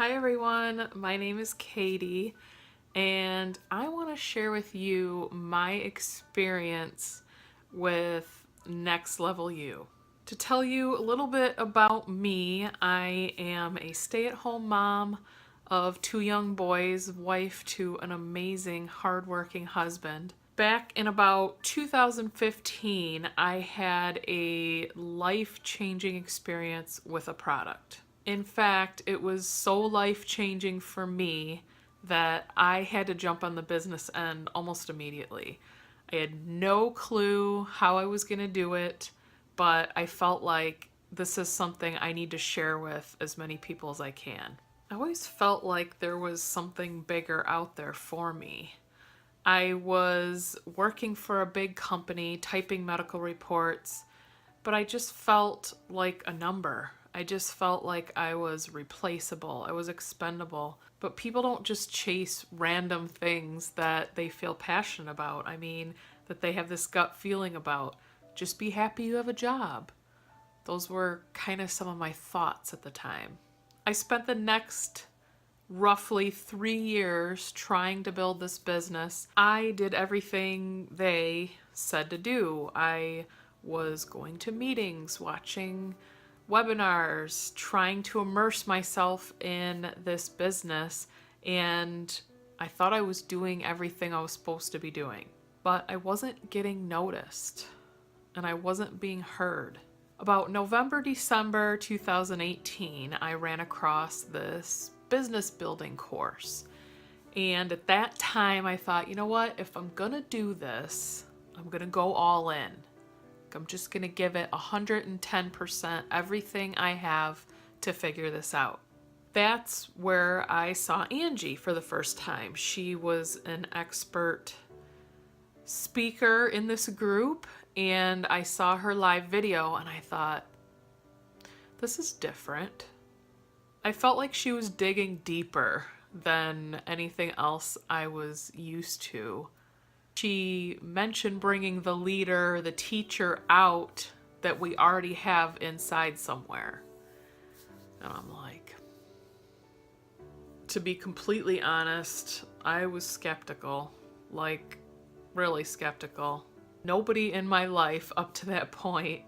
Hi everyone, my name is Katie, and I want to share with you my experience with Next Level You. To tell you a little bit about me, I am a stay-at-home mom of two young boys, wife to an amazing, hardworking husband. Back in about 2015, I had a life-changing experience with a product. In fact, it was so life-changing for me that I had to jump on the business end almost immediately. I had no clue how I was going to do it, but I felt like this is something I need to share with as many people as I can. I always felt like there was something bigger out there for me. I was working for a big company, typing medical reports, but I just felt like a number. I just felt like I was replaceable. I was expendable. But people don't just chase random things that they feel passionate about. I mean, that they have this gut feeling about. Just be happy you have a job. Those were kind of some of my thoughts at the time. I spent the next roughly 3 years trying to build this business. I did everything they said to do. I was going to meetings, watching webinars, trying to immerse myself in this business, and I thought I was doing everything I was supposed to be doing. But I wasn't getting noticed, and I wasn't being heard. About November, December 2018, I ran across this business building course. And at that time, I thought, you know what? If I'm gonna do this, I'm gonna go all in. I'm just gonna give it 110% everything I have to figure this out. That's where I saw Angie for the first time. She was an expert speaker in this group, and I saw her live video and I thought, this is different. I felt like she was digging deeper than anything else I was used to. She mentioned bringing the leader, the teacher out that we already have inside somewhere. And I'm like, to be completely honest, I was skeptical, like really skeptical. Nobody in my life up to that point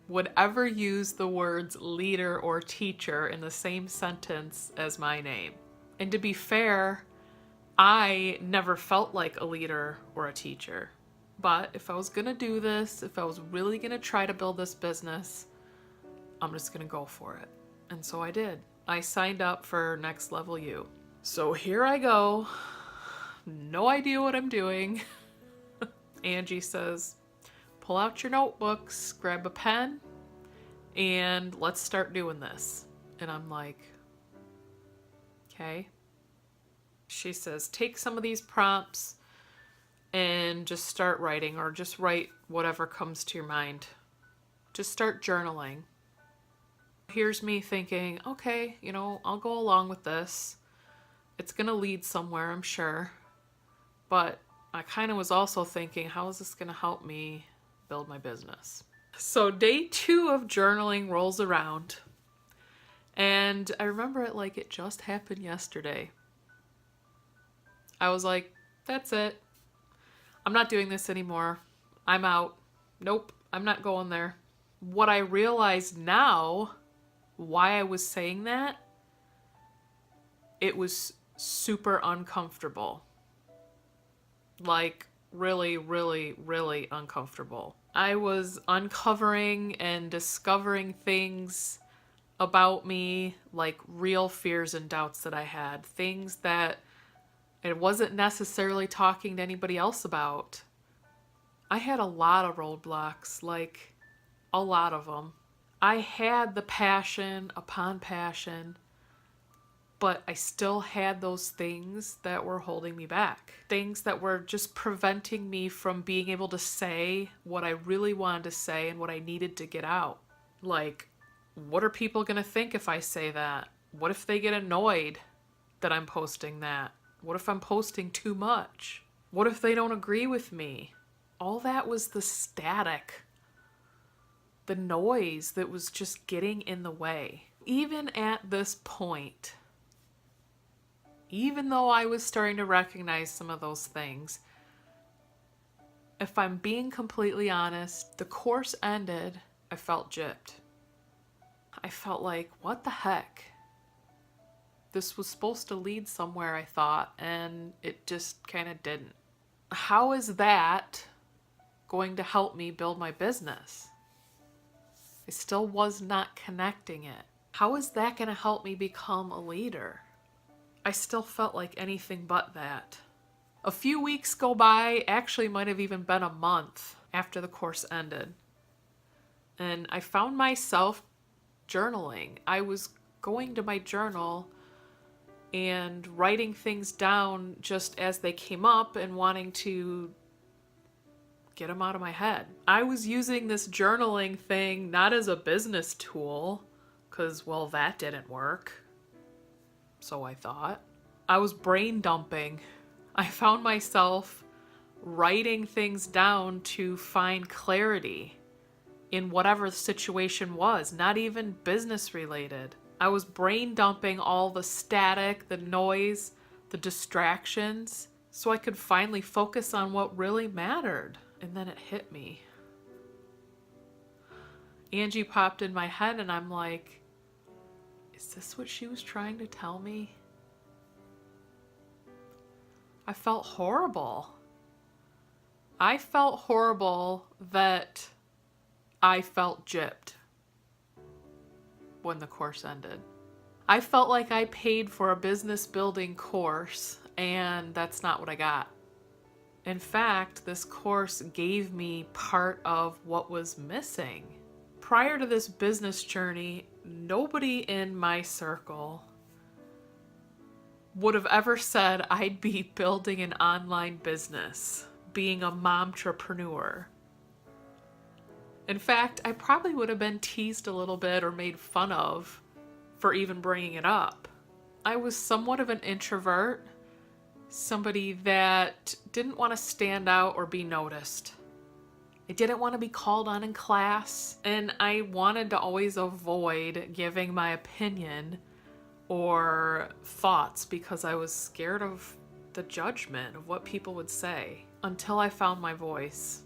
would ever use the words leader or teacher in the same sentence as my name. And to be fair, I never felt like a leader or a teacher. But if I was gonna do this, if I was really gonna try to build this business, I'm just gonna go for it. And so I did. I signed up for Next Level You. So here I go. No idea what I'm doing. Angie says, pull out your notebooks, grab a pen, and let's start doing this. And I'm like, okay. She says, take some of these prompts and just start writing, or just write whatever comes to your mind. Just start journaling. Here's me thinking, okay, I'll go along with this. It's gonna lead somewhere, I'm sure. But I kind of was also thinking, how is this gonna help me build my business? So day 2 of journaling rolls around, and I remember it like it just happened yesterday. I was like, that's it. I'm not doing this anymore. I'm out. Nope, I'm not going there. What I realize now, why I was saying that, it was super uncomfortable. Like, really, really, really uncomfortable. I was uncovering and discovering things about me, like real fears and doubts that I had. Things that I wasn't necessarily talking to anybody else about. I had a lot of roadblocks, like a lot of them. I had the passion upon passion, but I still had those things that were holding me back. Things that were just preventing me from being able to say what I really wanted to say and what I needed to get out. Like, what are people gonna think if I say that? What if they get annoyed that I'm posting that? What if I'm posting too much? What if they don't agree with me? All that was the static, the noise that was just getting in the way. Even at this point, even though I was starting to recognize some of those things, if I'm being completely honest, the course ended, I felt gypped. I felt like, what the heck? This was supposed to lead somewhere, I thought, and it just kind of didn't. How is that going to help me build my business? I still was not connecting it. How is that going to help me become a leader? I still felt like anything but that. A few weeks go by, actually might have even been a month after the course ended. And I found myself journaling. I was going to my journal and writing things down just as they came up and wanting to get them out of my head. I was using this journaling thing not as a business tool, because, well, that didn't work. So I thought. I was brain dumping. I found myself writing things down to find clarity in whatever the situation was, not even business related. I was brain dumping all the static, the noise, the distractions, so I could finally focus on what really mattered. And then it hit me. Angie popped in my head and I'm like, is this what she was trying to tell me? I felt horrible. I felt horrible that I felt gypped when the course ended. I felt like I paid for a business building course and that's not what I got. In fact, this course gave me part of what was missing. Prior to this business journey, nobody in my circle would have ever said I'd be building an online business, being a momtrepreneur. In fact, I probably would have been teased a little bit or made fun of for even bringing it up. I was somewhat of an introvert, somebody that didn't want to stand out or be noticed. I didn't want to be called on in class, and I wanted to always avoid giving my opinion or thoughts because I was scared of the judgment of what people would say until I found my voice.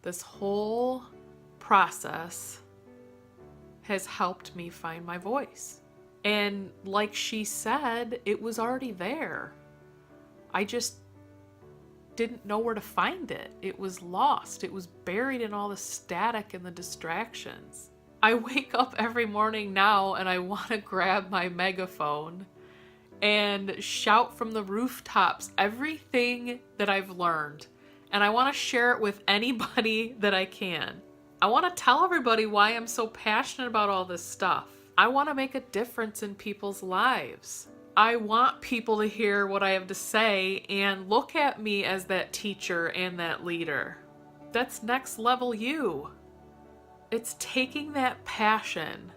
This whole process has helped me find my voice. And like she said, it was already there. I just didn't know where to find it. It was lost. It was buried in all the static and the distractions. I wake up every morning now and I want to grab my megaphone and shout from the rooftops everything that I've learned. And I want to share it with anybody that I can. I want to tell everybody why I'm so passionate about all this stuff. I want to make a difference in people's lives. I want people to hear what I have to say and look at me as that teacher and that leader. That's next level you. It's taking that passion,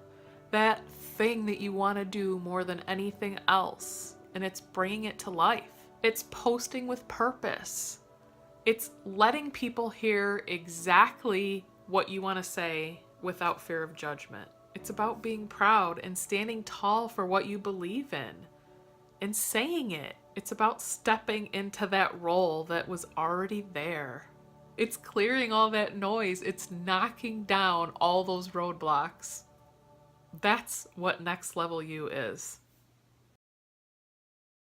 that thing that you want to do more than anything else, and it's bringing it to life. It's posting with purpose. It's letting people hear exactly what you want to say without fear of judgment. It's about being proud and standing tall for what you believe in and saying it. It's about stepping into that role that was already there. It's clearing all that noise. It's knocking down all those roadblocks. That's what next level you is.